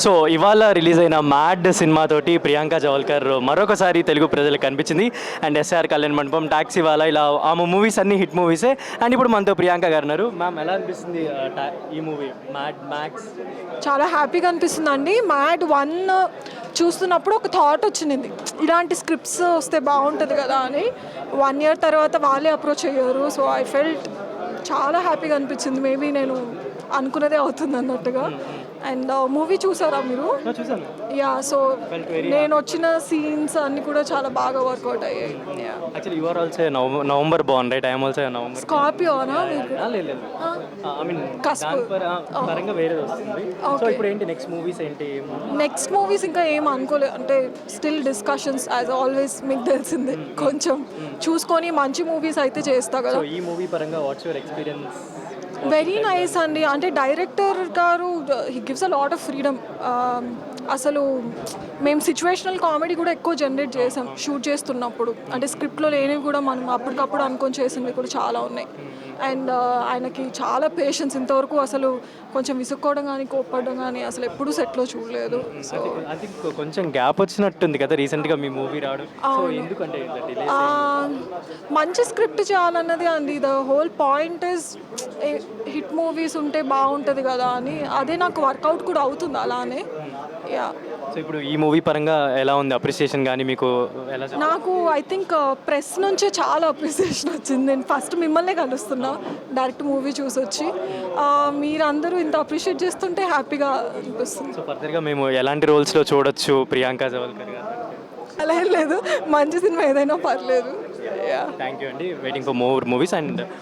So ఇవాళ release అయిన mad సినిమాతోటి Priyanka Jawalkar మరొకసారి తెలుగు ప్రజలకు కనిపించింది. అండ్ ఎస్ఆర్ కళ్యాణ్ మండపం, టాక్సీ వాలా, ఇలా ఆమె మూవీస్ అన్ని హిట్ మూవీసే. అండ్ ఇప్పుడు మనతో ప్రియాంక గారు ఉన్నారు. మ్యామ్, ఎలా అనిపిస్తుంది ఈ మూవీ మ్యాడ్ మ్యాక్స్? చాలా హ్యాపీగా అనిపిస్తుంది అండి. మ్యాడ్ 1 చూస్తున్నప్పుడు ఒక థాట్ వచ్చింది, ఇలాంటి స్క్రిప్ట్స్ వస్తే బాగుంటుంది కదా అని. 1 ఇయర్ తర్వాత వాళ్ళే అప్రోచ్ అయ్యారు. సో ఐ ఫెల్ట్ చాలా హ్యాపీగా అనిపించింది. మేబీ నేను అనుకున్నదే అవుతుంది అన్నట్టుగా. అండ్ మూవీ చూసారా మీరు? చూసాను. యా, సో నేను వచ్చిన సీన్స్ అన్నీ కూడా చాలా బాగా వర్కౌట్ అయ్యాయి. Actually you are also November born, right? I'm also November. స్కార్పియోనా మీరు? లేదు, ఐ మీన్ కస్ప్. పరంగా వేరేది వస్తుంది. సో ఇప్పుడు ఏంటి నెక్స్ట్ మూవీస్ ఏంటి? నెక్స్ట్ మూవీస్ ఇంకా ఏం అనుకోలేదు, అంటే స్టిల్ డిస్కషన్స్ యాజ్ ఆల్వేస్. మీకు తెలిసిందే, కొంచెం చూసుకొని మంచి మూవీస్ అయితే చేస్తా కదా. సో ఈ మూవీ పరంగా what's your experience? Very nice అండి. అంటే డైరెక్టర్ గారు he gives a lot of freedom. అసలు మేము సిచ్యువేషనల్ కామెడీ కూడా ఎక్కువ జనరేట్ చేసాం షూట్ చేస్తున్నప్పుడు. అంటే స్క్రిప్ట్లో లేనివి కూడా మనం అప్పటికప్పుడు అనుకొని చేసినవి కూడా చాలా ఉన్నాయి. అండ్ ఆయనకి చాలా పేషెన్స్. ఇంతవరకు అసలు కొంచెం విసుక్కోవడం కానీ కోప్పడడం కానీ అసలు ఎప్పుడూ సెట్లో చూడలేదు. సో ఐ థింక్ కొంచెం గ్యాప్ వచ్చినట్టుంది కదా రీసెంట్గా మీ మూవీ రావడం. సో ఎందుకంటే మంచి స్క్రిప్ట్ చేయాలన్నది అండి. The whole point is hit movies ఉంటే బాగుంటుంది కదా అని. అదే నాకు వర్కౌట్ కూడా అవుతుంది అలానే. యా. సో ఇప్పుడు ఈ మూవీ పరంగా ఎలా ఉంది అప్రిసియేషన్ కానీ మీకు? ఎలా నాకు ఐ థింక్ ప్రెస్ నుంచే చాలా అప్రిసియేషన్ వచ్చింది. నేను ఫస్ట్ మిమ్మల్నే కలుస్తున్నా డైరెక్ట్ మూవీ చూసి వచ్చి. మీరందరూ ఇంత అప్రిషియేట్ చేస్తుంటే హ్యాపీగా అనిపిస్తుంది. సో ఫర్దర్గా మేము ఎలాంటి రోల్స్లో చూడొచ్చు ప్రియాంక జవల్కర్ గారు? అలా ఏం లేదు, మంచి సినిమా ఏదైనా పర్లేదు. థ్యాంక్ యూ అండి. Waiting for more movies. And